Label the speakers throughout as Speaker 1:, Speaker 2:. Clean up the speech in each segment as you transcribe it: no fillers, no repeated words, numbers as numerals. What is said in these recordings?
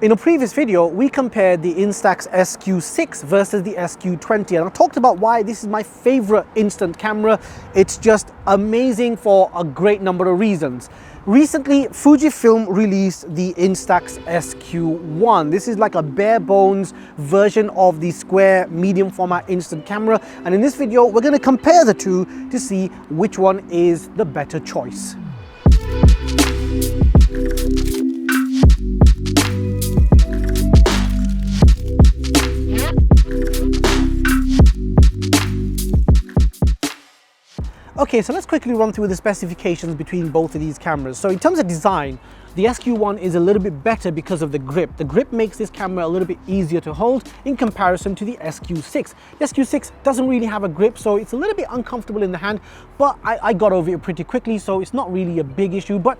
Speaker 1: In a previous video, we compared the Instax SQ6 versus the SQ20, and I talked about why this is my favorite instant camera. It's just amazing for a great number of reasons. Recently, Fujifilm released the Instax SQ1. This is like a bare bones version of the square medium format instant camera. And in this video, we're going to compare the two to see which one is the better choice. Okay, so let's quickly run through the specifications between both of these cameras. So in terms of design, the SQ1 is a little bit better because of the grip. The grip makes this camera a little bit easier to hold in comparison to the SQ6. The SQ6 doesn't really have a grip, so it's a little bit uncomfortable in the hand, but I got over it pretty quickly, so it's not really a big issue, but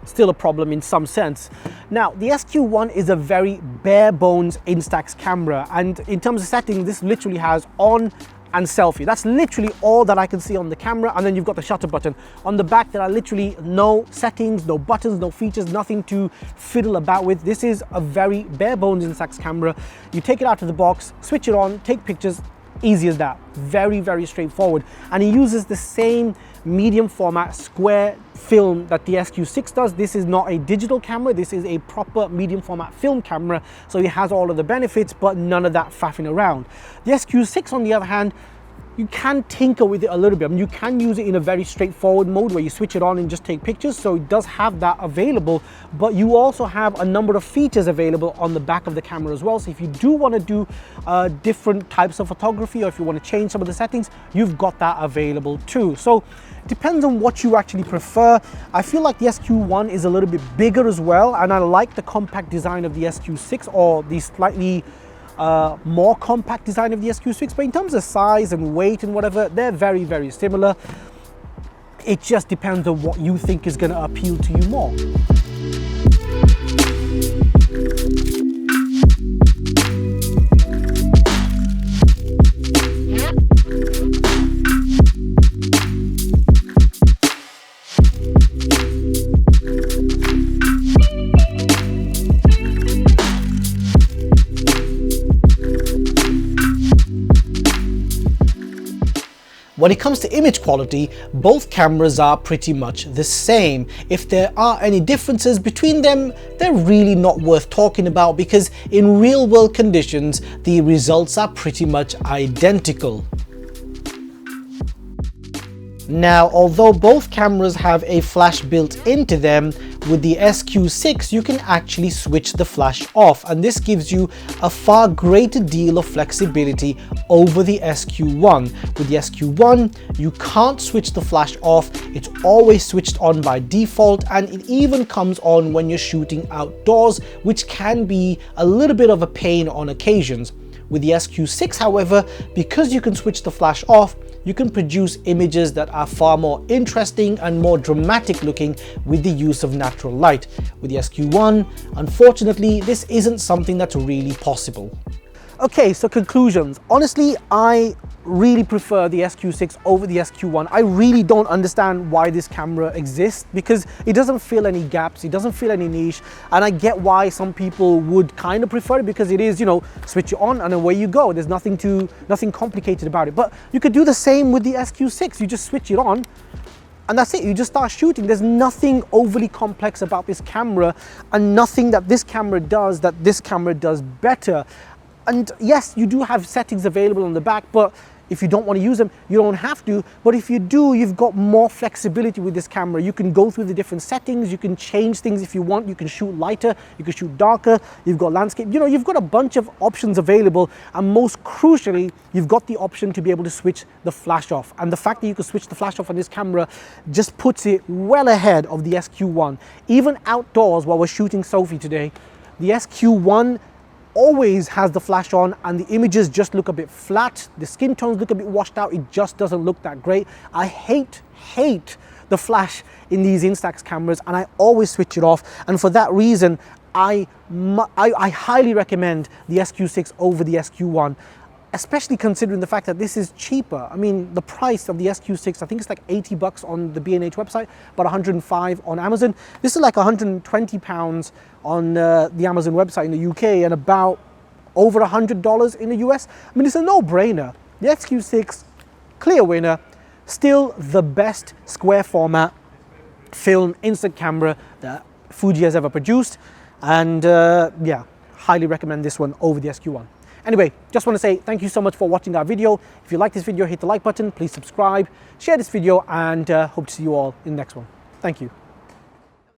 Speaker 1: still a problem in some sense. Now, the SQ1 is a very bare bones Instax camera, and in terms of settings, this literally has on and selfie. That's literally all that I can see on the camera, and then you've got the shutter button. On the back, there are literally no settings, no buttons, no features, nothing to fiddle about with. This is a very bare bones Instax camera. You take it out of the box, switch it on, take pictures, easy as that. Very, very straightforward. And it uses the same medium format square film that the SQ6 does. This is not a digital camera, this is a proper medium format film camera, so it has all of the benefits but none of that faffing around. The SQ6, on the other hand, you can tinker with it a little bit. I mean, you can use it in a very straightforward mode where you switch it on and just take pictures, so it does have that available, but you also have a number of features available on the back of the camera as well. So if you do want to do different types of photography, or if you want to change some of the settings, you've got that available too. So it depends on what you actually prefer. I feel like the SQ1 is a little bit bigger as well, and I like the compact design of the SQ6, or the slightly more compact design of the SQ6, but in terms of size and weight and whatever, they're very, very similar. It just depends on what you think is going to appeal to you more. When it comes to image quality, both cameras are pretty much the same. If there are any differences between them, they're really not worth talking about, because in real world conditions, the results are pretty much identical. Now, although both cameras have a flash built into them, with the SQ6 you can actually switch the flash off, and this gives you a far greater deal of flexibility over the SQ1. With the SQ1 you can't switch the flash off, it's always switched on by default, and it even comes on when you're shooting outdoors, which can be a little bit of a pain on occasions. With the SQ6, however, because you can switch the flash off, you can produce images that are far more interesting and more dramatic looking with the use of natural light. With the SQ1, unfortunately, this isn't something that's really possible. Okay, so conclusions. Honestly, I really prefer the SQ6 over the SQ1. I really don't understand why this camera exists, because it doesn't fill any gaps, it doesn't fill any niche, and I get why some people would kind of prefer it, because it is, you know, switch it on and away you go. There's nothing complicated about it. But you could do the same with the SQ6. You just switch it on and that's it, you just start shooting. There's nothing overly complex about this camera, and nothing that this camera does that this camera does better. And yes, you do have settings available on the back, but if you don't want to use them, you don't have to. But if you do, you've got more flexibility with this camera. You can go through the different settings, you can change things if you want, you can shoot lighter, you can shoot darker, you've got landscape, you know, you've got a bunch of options available, and most crucially, you've got the option to be able to switch the flash off. And the fact that you can switch the flash off on this camera just puts it well ahead of the SQ1. Even outdoors, while we're shooting Sophie today, the SQ1 always has the flash on and the images just look a bit flat, the skin tones look a bit washed out, it just doesn't look that great. I hate the flash in these Instax cameras, and I always switch it off, and for that reason I highly recommend the SQ6 over the SQ1. especially considering the fact that this is cheaper. I mean, the price of the SQ6, I think it's like 80 bucks on the B&H website, but 105 on Amazon. This is like 120 pounds on the Amazon website in the UK, and about over $100 in the US. I mean, it's a no-brainer. The SQ6, clear winner, still the best square format film instant camera that Fuji has ever produced, and yeah, highly recommend this one over the SQ1. Anyway, just want to say thank you so much for watching our video. If you like this video, hit the like button, please subscribe, share this video, and hope to see you all in the next one. Thank you.